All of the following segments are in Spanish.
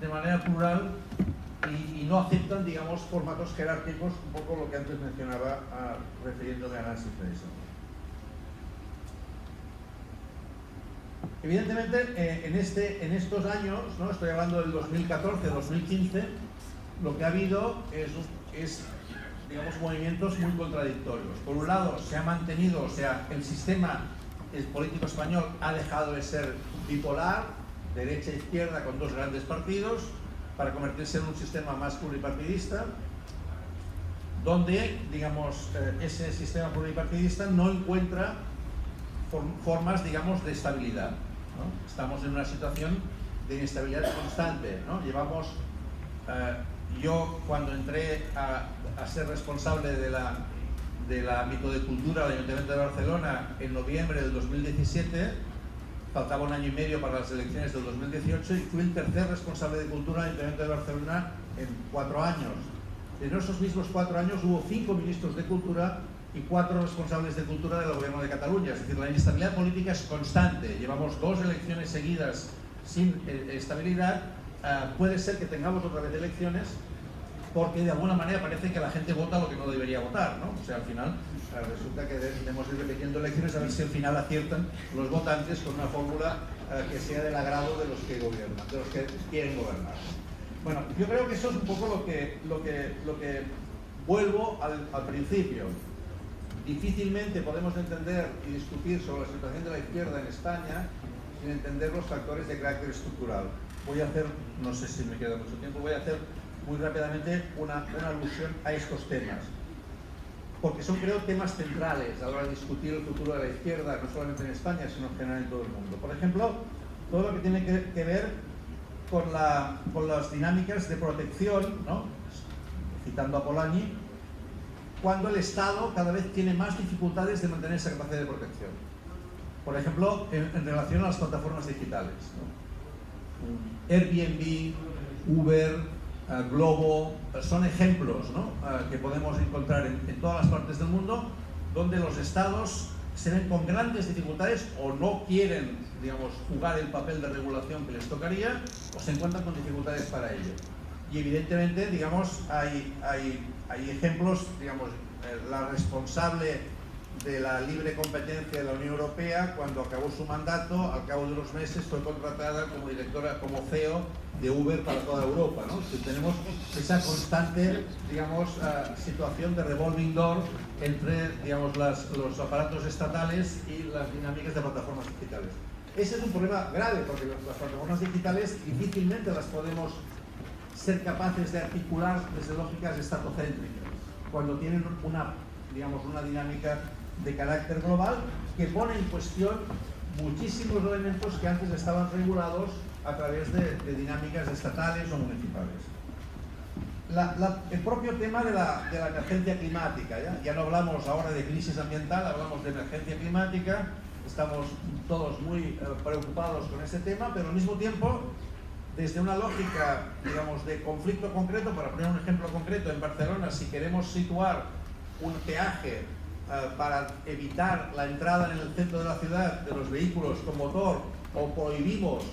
de manera plural y no aceptan, digamos, formatos jerárquicos, un poco lo que antes mencionaba refiriéndome a Nancy Fraser. Evidentemente, en estos años, ¿no? Estoy hablando del 2014-2015, lo que ha habido es, digamos, movimientos muy contradictorios. Por un lado, se ha mantenido, o sea, el sistema político español ha dejado de ser bipolar, derecha e izquierda, con dos grandes partidos, para convertirse en un sistema más pluripartidista, donde, digamos, ese sistema pluripartidista no encuentra formas, digamos, de estabilidad, ¿no? Estamos en una situación de inestabilidad constante, ¿no? Yo cuando entré a ser responsable del ámbito de cultura del Ayuntamiento de Barcelona en noviembre del 2017, faltaba un año y medio para las elecciones del 2018 y fui el tercer responsable de cultura del Ayuntamiento de Barcelona en 4 años. En esos mismos 4 años hubo 5 ministros de cultura y 4 responsables de cultura del gobierno de Cataluña. Es decir, la inestabilidad política es constante. Llevamos 2 elecciones seguidas sin estabilidad. Puede ser que tengamos otra vez elecciones porque de alguna manera parece que la gente vota lo que no debería votar, ¿no? O sea, al final resulta que debemos ir repitiendo elecciones a ver si al final aciertan los votantes con una fórmula que sea del agrado de los que gobiernan, de los que quieren gobernar. Bueno, yo creo que eso es un poco lo que vuelvo al principio. Difícilmente podemos entender y discutir sobre la situación de la izquierda en España sin entender los factores de carácter estructural. Voy a hacer, no sé si me queda mucho tiempo, voy a hacer muy rápidamente una alusión a estos temas, porque son, creo, temas centrales a la hora de discutir el futuro de la izquierda, no solamente en España, sino en general en todo el mundo. Por ejemplo, todo lo que tiene que ver con las dinámicas de protección, ¿no? Citando a Polanyi, cuando el Estado cada vez tiene más dificultades de mantener esa capacidad de protección. Por ejemplo, en relación a las plataformas digitales, ¿no? Airbnb, Uber, Globo, son ejemplos, ¿no? Que podemos encontrar en todas las partes del mundo, donde los estados se ven con grandes dificultades o no quieren, digamos, jugar el papel de regulación que les tocaría, o se encuentran con dificultades para ello. Y evidentemente, digamos, hay ejemplos, digamos, la responsable de la libre competencia de la Unión Europea, cuando acabó su mandato, al cabo de unos meses fue contratada como directora, como CEO de Uber para toda Europa, ¿no? Entonces, tenemos esa constante, digamos, situación de revolving door entre, digamos, los aparatos estatales y las dinámicas de plataformas digitales. Ese es un problema grave, porque las plataformas digitales difícilmente las podemos ser capaces de articular desde lógicas estatocéntricas, cuando tienen una dinámica de carácter global que pone en cuestión muchísimos elementos que antes estaban regulados a través de dinámicas estatales o municipales. El propio tema de la emergencia climática, ya no hablamos ahora de crisis ambiental, hablamos de emergencia climática, estamos todos muy preocupados con ese tema, pero al mismo tiempo, desde una lógica, digamos, de conflicto concreto, para poner un ejemplo concreto, en Barcelona, si queremos situar un peaje para evitar la entrada en el centro de la ciudad de los vehículos con motor, o prohibimos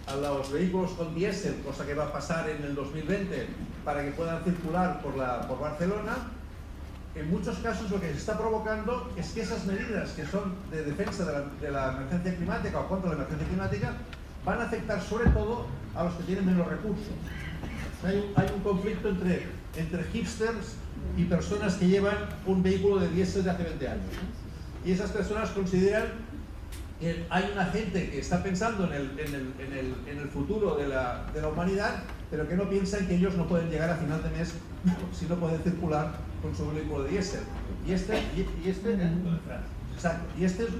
a los vehículos con diésel, cosa que va a pasar en el 2020, para que puedan circular por Barcelona, en muchos casos lo que se está provocando es que esas medidas que son de defensa de la emergencia climática o contra la emergencia climática van a afectar sobre todo a los que tienen menos recursos. Hay un conflicto entre hipsters y personas que llevan un vehículo de diésel de hace 20 años. Y esas personas consideran que hay una gente que está pensando en el futuro de la humanidad, pero que no piensan que ellos no pueden llegar a final de mes si no pueden circular con su vehículo de diésel. Y este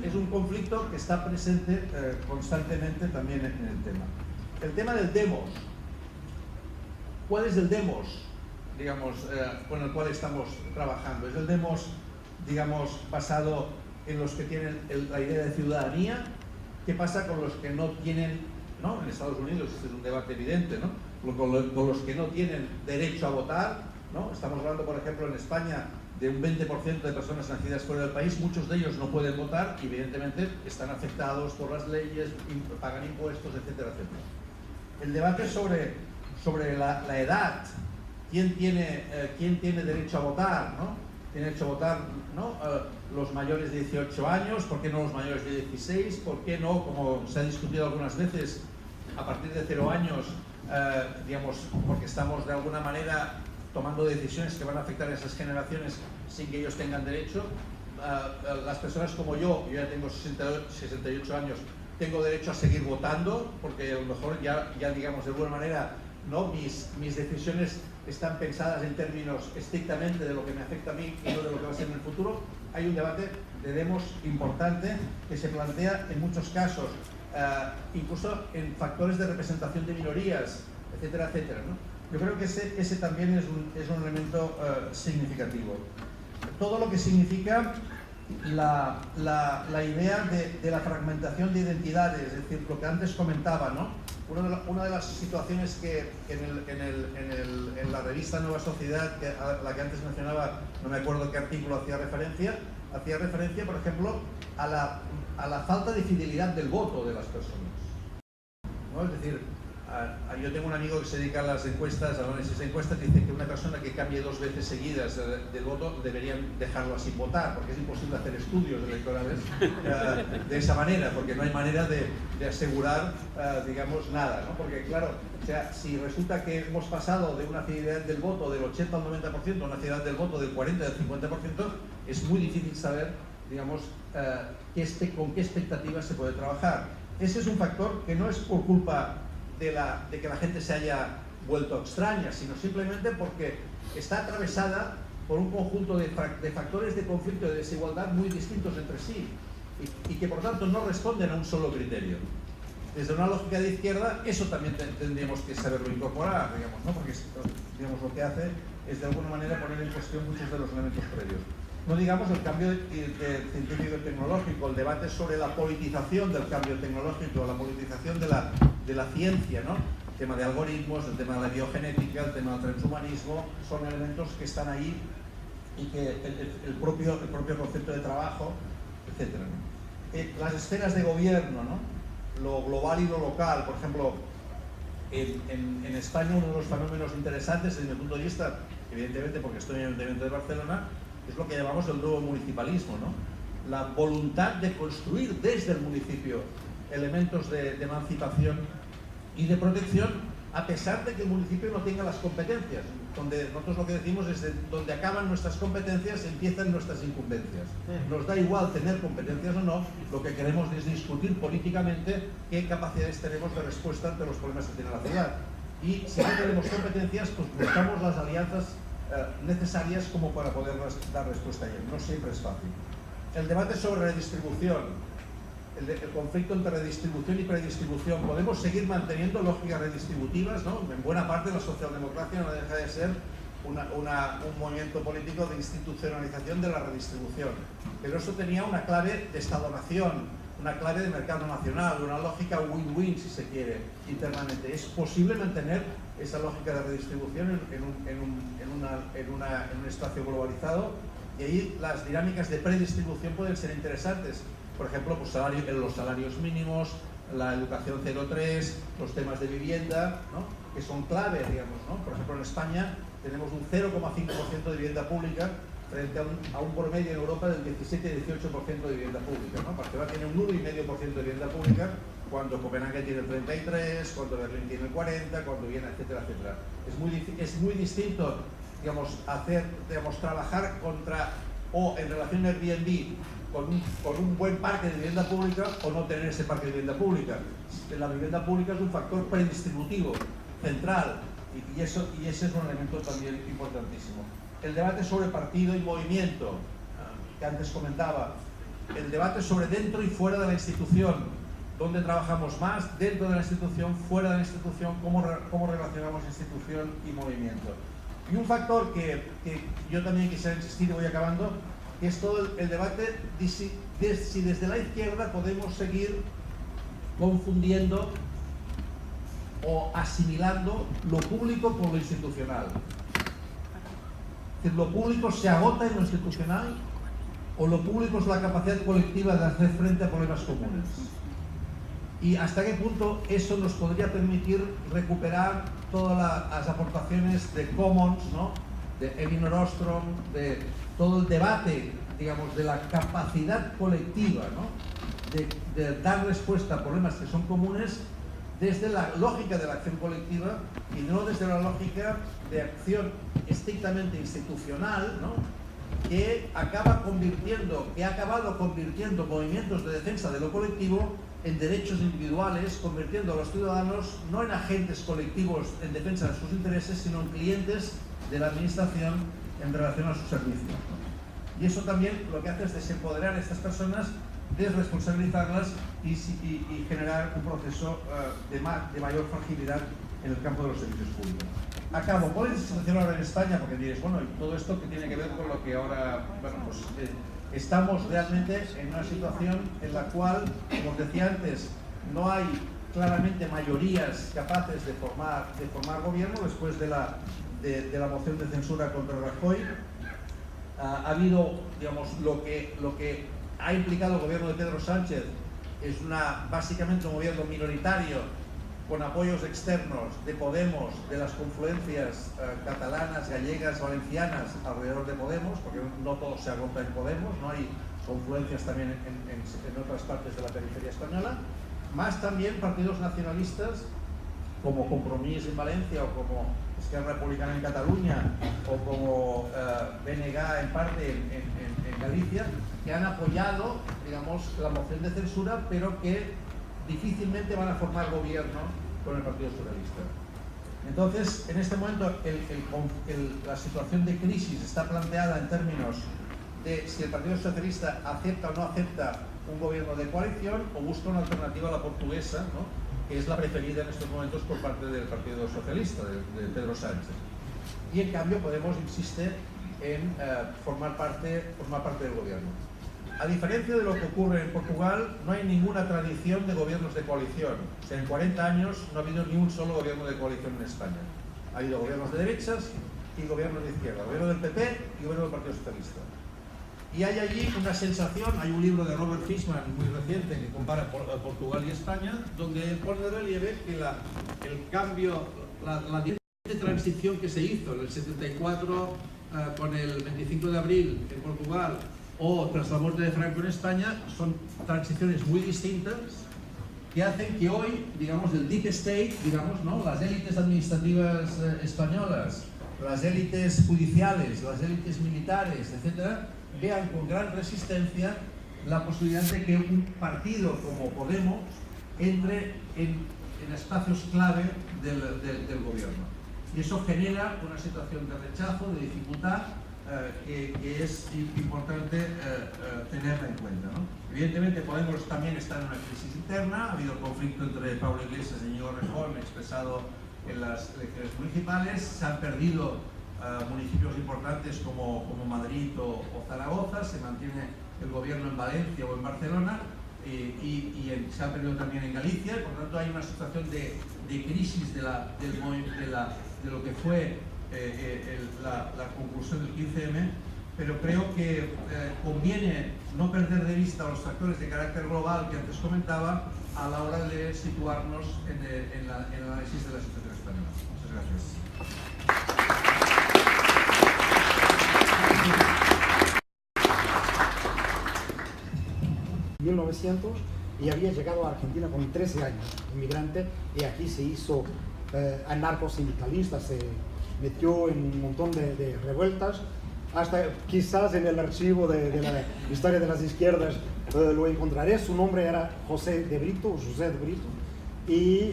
es un conflicto que está presente constantemente también en el tema. El tema del demos. ¿Cuál es el demos, digamos, con el cual estamos trabajando? ¿Es el demos, digamos, basado en los que tienen la idea de ciudadanía? ¿Qué pasa con los que no tienen, ¿no? En Estados Unidos este es un debate evidente, ¿no? Con los que no tienen derecho a votar, ¿no? Estamos hablando, por ejemplo, en España de un 20% de personas nacidas fuera del país, muchos de ellos no pueden votar y evidentemente están afectados por las leyes, pagan impuestos, etcétera, etcétera. El debate sobre sobre la edad, quién tiene derecho a votar, ¿no? Tiene derecho a votar, ¿no? Los mayores de 18 años, ¿por qué no los mayores de 16? ¿Por qué no, como se ha discutido algunas veces, a partir de 0 años, digamos, porque estamos de alguna manera tomando decisiones que van a afectar a esas generaciones sin que ellos tengan derecho? Las personas como yo ya tengo 68 años, tengo derecho a seguir votando, porque a lo mejor ya digamos, de alguna manera, ¿no? Mis decisiones están pensadas en términos estrictamente de lo que me afecta a mí y no de lo que va a ser en el futuro. Hay un debate de demos importante que se plantea en muchos casos, incluso en factores de representación de minorías, etcétera, etcétera, ¿no? Yo creo que ese también es un elemento significativo. Todo lo que significa la idea de la fragmentación de identidades, es decir, lo que antes comentaba, ¿no? Una de las situaciones que en la revista Nueva Sociedad, a la que antes mencionaba, no me acuerdo qué artículo hacía referencia, por ejemplo, a la falta de fidelidad del voto de las personas, ¿no? Es decir, yo tengo un amigo que se dedica a las encuestas, al análisis de encuestas, que dice que una persona que cambie 2 veces seguidas del voto deberían dejarlo sin votar, porque es imposible hacer estudios electorales de esa manera, porque no hay manera de asegurar, digamos, nada, ¿no? Porque claro, o sea, si resulta que hemos pasado de una fidelidad del voto del 80 al 90% a una fidelidad del voto del 40 al 50%, es muy difícil saber, digamos, con qué expectativas se puede trabajar. Ese es un factor que no es por culpa de que la gente se haya vuelto extraña, sino simplemente porque está atravesada por un conjunto de factores de conflicto y de desigualdad muy distintos entre sí y que por tanto no responden a un solo criterio. Desde una lógica de izquierda, eso también tendríamos que saberlo incorporar, digamos, ¿no? Porque digamos, lo que hace es de alguna manera poner en cuestión muchos de los elementos previos. No digamos el cambio científico y tecnológico, el debate sobre la politización del cambio tecnológico, la politización de la ciencia, ¿no? El tema de algoritmos, el tema de la biogenética, el tema del transhumanismo, son elementos que están ahí y que el propio concepto de trabajo, etc., ¿no? Las esferas de gobierno, ¿no? Lo global y lo local, por ejemplo, en España uno de los fenómenos interesantes desde mi punto de vista, evidentemente porque estoy en el Ayuntamiento de Barcelona, es lo que llamamos el nuevo municipalismo, ¿no? La voluntad de construir desde el municipio elementos de emancipación y de protección, a pesar de que el municipio no tenga las competencias. Donde nosotros lo que decimos es de donde acaban nuestras competencias, empiezan nuestras incumbencias. Nos da igual tener competencias o no, lo que queremos es discutir políticamente qué capacidades tenemos de respuesta ante los problemas que tiene la ciudad. Y si no tenemos competencias, pues buscamos las alianzas necesarias como para poder dar respuesta a ello. No siempre es fácil. El debate sobre redistribución, el conflicto entre redistribución y predistribución. Podemos seguir manteniendo lógicas redistributivas, ¿no? En buena parte la socialdemocracia no deja de ser un movimiento político de institucionalización de la redistribución. Pero eso tenía una clave de Estado-nación, una clave de mercado nacional, una lógica win-win, si se quiere, internamente. Es posible mantener esa lógica de redistribución en un espacio globalizado, y ahí las dinámicas de predistribución pueden ser interesantes. Por ejemplo, pues los salarios mínimos, la educación 0,3, los temas de vivienda, ¿no? Que son clave, digamos, ¿no? Por ejemplo, en España tenemos un 0,5% de vivienda pública frente a un promedio en Europa del 17 y 18% de vivienda pública, ¿no? Barcelona tiene un 1,5% de vivienda pública, cuando Copenhague tiene el 33%, cuando Berlín tiene el 40%, cuando Viena, etcétera, etcétera. Es muy distinto, digamos, trabajar contra o en relación a Airbnb con un buen parque de vivienda pública o no tener ese parque de vivienda pública. La vivienda pública es un factor predistributivo, central, y ese es un elemento también importantísimo. El debate sobre partido y movimiento, que antes comentaba, el debate sobre dentro y fuera de la institución, dónde trabajamos más, dentro de la institución, fuera de la institución, cómo relacionamos institución y movimiento. Y un factor que yo también quisiera insistir y voy acabando, que es todo el debate de si desde la izquierda podemos seguir confundiendo o asimilando lo público con lo institucional. Es decir, ¿lo público se agota en lo institucional o lo público es la capacidad colectiva de hacer frente a problemas comunes? Y hasta qué punto eso nos podría permitir recuperar todas las aportaciones de Commons, ¿no? De Elinor Ostrom, de todo el debate, digamos, de la capacidad colectiva, ¿no? de dar respuesta a problemas que son comunes desde la lógica de la acción colectiva y no desde la lógica de acción estrictamente institucional, ¿no? que ha acabado convirtiendo movimientos de defensa de lo colectivo en derechos individuales, convirtiendo a los ciudadanos no en agentes colectivos en defensa de sus intereses, sino en clientes de la administración en relación a sus servicios, ¿no? Y eso también lo que hace es desempoderar a estas personas, desresponsabilizarlas y generar un proceso de mayor fragilidad en el campo de los servicios públicos. Acabo. ¿Cuál es la situación ahora en España? Porque diréis, bueno, ¿y todo esto que tiene que ver con lo que ahora, bueno, pues estamos realmente en una situación en la cual, como os decía antes, no hay claramente mayorías capaces de formar gobierno después de la moción de censura contra Rajoy. Ha habido, digamos, lo que ha implicado el gobierno de Pedro Sánchez es básicamente un gobierno minoritario con apoyos externos de Podemos, de las confluencias catalanas, gallegas, valencianas alrededor de Podemos, porque no todo se agota en Podemos, no hay confluencias también en otras partes de la periferia española, más también partidos nacionalistas como Compromís en Valencia o como Esquerra Republicana en Cataluña o como BNG en parte en Galicia, que han apoyado, digamos, la moción de censura, pero que difícilmente van a formar gobierno con el Partido Socialista. Entonces, en este momento, la situación de crisis está planteada en términos de si el Partido Socialista acepta o no acepta un gobierno de coalición o busca una alternativa a la portuguesa, ¿no? que es la preferida en estos momentos por parte del Partido Socialista, de Pedro Sánchez. Y en cambio Podemos insiste en formar parte del gobierno. A diferencia de lo que ocurre en Portugal, no hay ninguna tradición de gobiernos de coalición. O sea, en 40 años no ha habido ni un solo gobierno de coalición en España. Ha habido gobiernos de derechas y gobiernos de izquierda, gobierno del PP y gobierno del Partido Socialista. Y hay allí una sensación, hay un libro de Robert Fishman muy reciente que compara Portugal y España, donde él pone de relieve que el cambio, la transición que se hizo en el 74 con el 25 de abril en Portugal o tras la muerte de Franco en España, son transiciones muy distintas que hacen que hoy, digamos, el deep state, digamos, ¿no? Las élites administrativas españolas, las élites judiciales, las élites militares, etcétera, vean con gran resistencia la posibilidad de que un partido como Podemos entre en espacios clave del gobierno. Y eso genera una situación de rechazo, de dificultad, que es importante tenerla en cuenta, ¿no? Evidentemente Podemos también está en una crisis interna, ha habido conflicto entre Pablo Iglesias y Íñigo Errejón expresado en las elecciones municipales, se han perdido municipios importantes como Madrid o Zaragoza, se mantiene el gobierno en Valencia o en Barcelona y se ha perdido también en Galicia, por lo tanto hay una situación de crisis de lo que fue la conclusión del 15M, pero creo que conviene no perder de vista los factores de carácter global que antes comentaba a la hora de situarnos en el análisis de la situación española. Muchas gracias. 1900 y había llegado a Argentina con 13 años, inmigrante, y aquí se hizo anarcosindicalista, se metió en un montón de revueltas, hasta quizás en el archivo de la historia de las izquierdas lo encontraré. Su nombre era José de Brito, y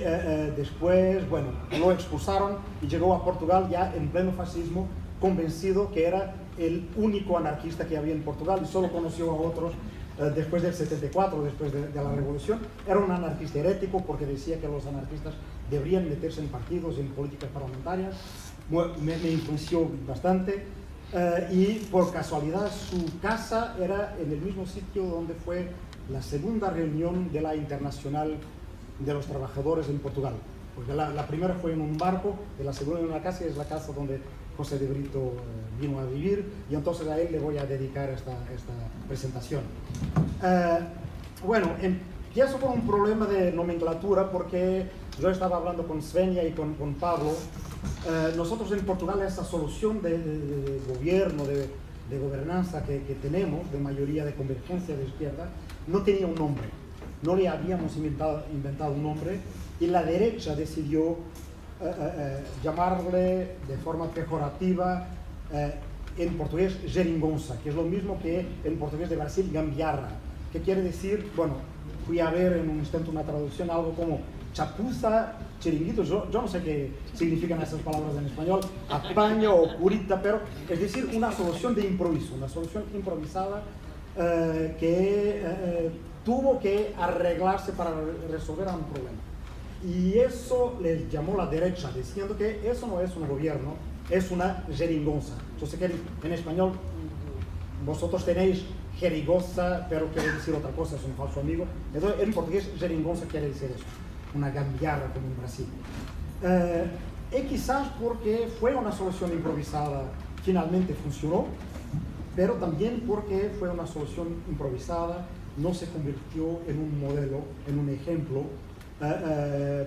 después, bueno, lo expulsaron y llegó a Portugal ya en pleno fascismo, convencido que era el único anarquista que había en Portugal y solo conoció a otros después del 74, después de la revolución. Era un anarquista herético porque decía que los anarquistas deberían meterse en partidos, en políticas parlamentarias. Me influenció bastante y por casualidad su casa era en el mismo sitio donde fue la segunda reunión de la Internacional de los Trabajadores en Portugal, porque la primera fue en un barco, y la segunda en una casa, y es la casa donde José de Brito vino a vivir, y entonces a él le voy a dedicar esta presentación. Bueno, empiezo con un problema de nomenclatura porque yo estaba hablando con Svenja y con Pablo. Nosotros en Portugal esa solución de gobierno, de gobernanza que tenemos, de mayoría de convergencia de izquierda, no tenía un nombre. No le habíamos inventado un nombre y la derecha decidió llamarle de forma pejorativa en portugués geringonça, que es lo mismo que en portugués de Brasil gambiarra, que quiere decir, bueno, fui a ver en un instante una traducción, algo como chapuza, chiringuito, yo no sé qué significan esas palabras en español, apaño o curita, pero es decir, una solución de improviso, una solución improvisada que tuvo que arreglarse para resolver un problema. Y eso le llamó la derecha, diciendo que eso no es un gobierno, es una geringonça. Yo sé que en español vosotros tenéis jerigosa, pero quiere decir otra cosa, es un falso amigo. Entonces, en portugués, geringonça quiere decir eso, una gambiarra como en Brasil. Y quizás porque fue una solución improvisada, finalmente funcionó, pero también porque fue una solución improvisada, no se convirtió en un modelo, en un ejemplo,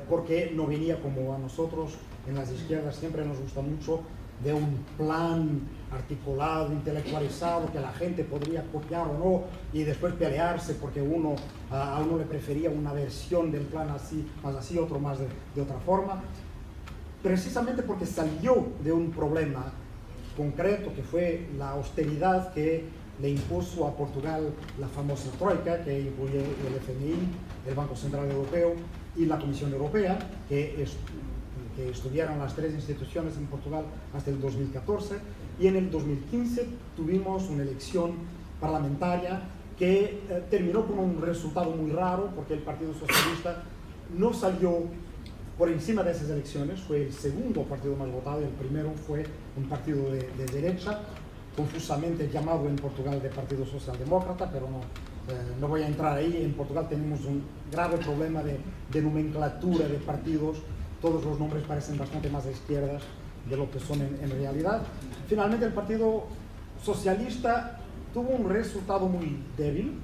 porque no venía como a nosotros en las izquierdas siempre nos gusta mucho de un plan articulado, intelectualizado, que la gente podría copiar o no y después pelearse porque a uno le prefería una versión del plan así, más así, otro más de otra forma, precisamente porque salió de un problema concreto que fue la austeridad que le impuso a Portugal la famosa Troika, que incluye el FMI, el Banco Central Europeo y la Comisión Europea, que estudiaron las tres instituciones en Portugal hasta el 2014, y en el 2015 tuvimos una elección parlamentaria que terminó con un resultado muy raro, porque el Partido Socialista no salió por encima de esas elecciones, fue el segundo partido más votado, y el primero fue un partido de derecha, confusamente llamado en Portugal de Partido Socialdemócrata, pero no voy a entrar ahí. En Portugal tenemos un grave problema de nomenclatura de partidos, todos los nombres parecen bastante más de izquierdas de lo que son en realidad. Finalmente el Partido Socialista tuvo un resultado muy débil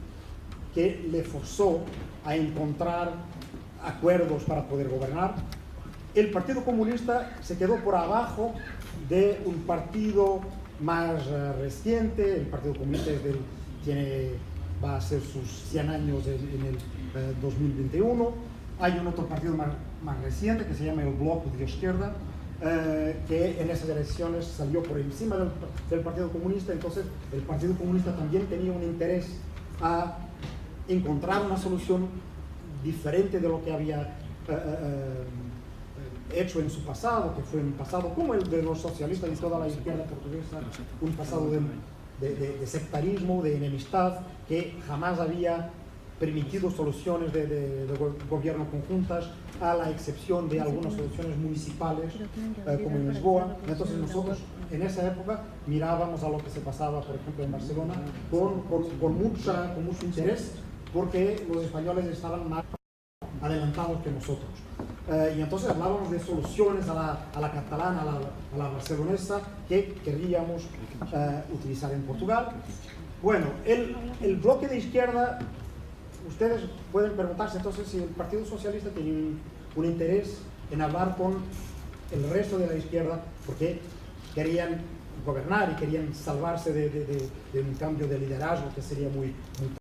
que le forzó a encontrar acuerdos para poder gobernar. El Partido Comunista se quedó por abajo de un partido más reciente. El Partido Comunista va a ser sus 100 años en el 2021. Hay un otro partido más reciente que se llama el Bloco de Izquierda, que en esas elecciones salió por encima del Partido Comunista. Entonces el Partido Comunista también tenía un interés a encontrar una solución diferente de lo que había hecho en su pasado, que fue un pasado como el de los socialistas y toda la izquierda portuguesa, un pasado de sectarismo, de enemistad, que jamás había permitido soluciones de gobierno conjuntas, a la excepción de algunas soluciones municipales, como en Lisboa. Entonces nosotros en esa época mirábamos a lo que se pasaba, por ejemplo, en Barcelona, con mucho interés, porque los españoles estaban más adelantados que nosotros. Y entonces hablábamos de soluciones a la catalana, a la barcelonesa, que queríamos utilizar en Portugal. Bueno, el bloque de izquierda, ustedes pueden preguntarse entonces si el Partido Socialista tiene un interés en hablar con el resto de la izquierda, porque querían gobernar y querían salvarse de un cambio de liderazgo que sería muy